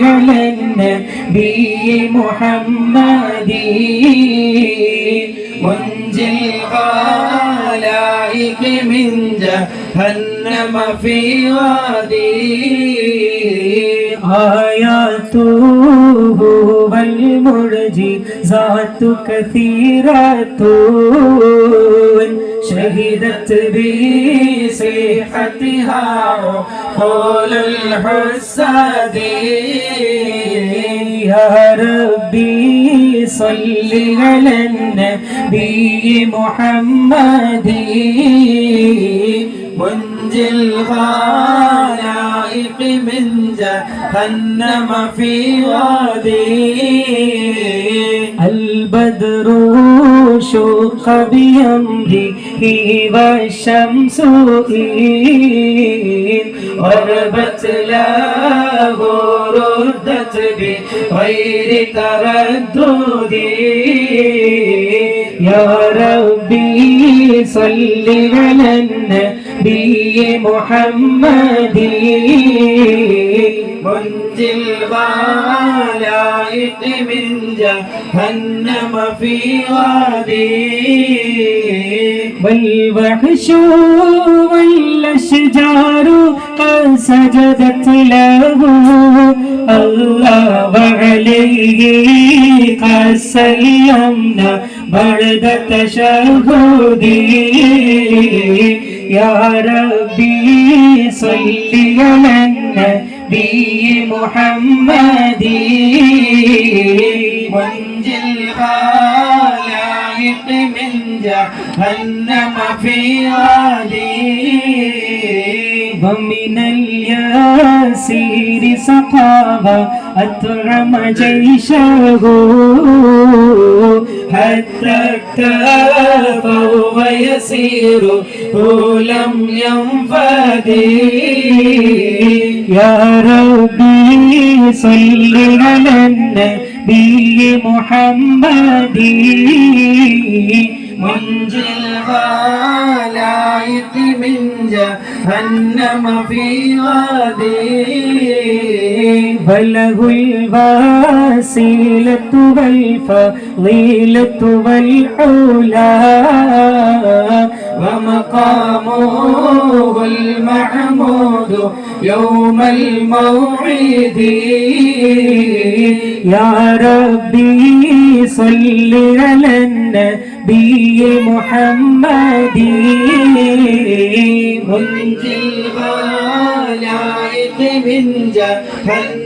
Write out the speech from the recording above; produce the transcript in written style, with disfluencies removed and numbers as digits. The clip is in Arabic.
على النبي محمد منجي الخلائق من جهنم في وادي آياته والمعجزات كثيرة شهدت بصحتها قول الحساد يا ربي صل على النبي محمد منجي الخلائق من جهنم في وادي البدر شق بأمره والشمس غربت له ردت بغير تردد يا ربي صل على النبي محمد منجي الخلائق من جهنم في وادي والوحش والأشجار قد سجدت له الله وعليه قد سلمنا بعد تشهدي يا ربي صل على النبي محمد منجي الخلائق من جهنم في وادي ومن الياسير سقاها أطعم جيشه حتى اكتفى ويسير لم ينفد يا ربي صل على النبي محمد منجي الخلائق من جهنم في وادي وله الوسيلة والفضيلة والعلا ومقامه المحمود يوم الموعد يا ربي صل على النبي محمد منجي الخلائق من جهنم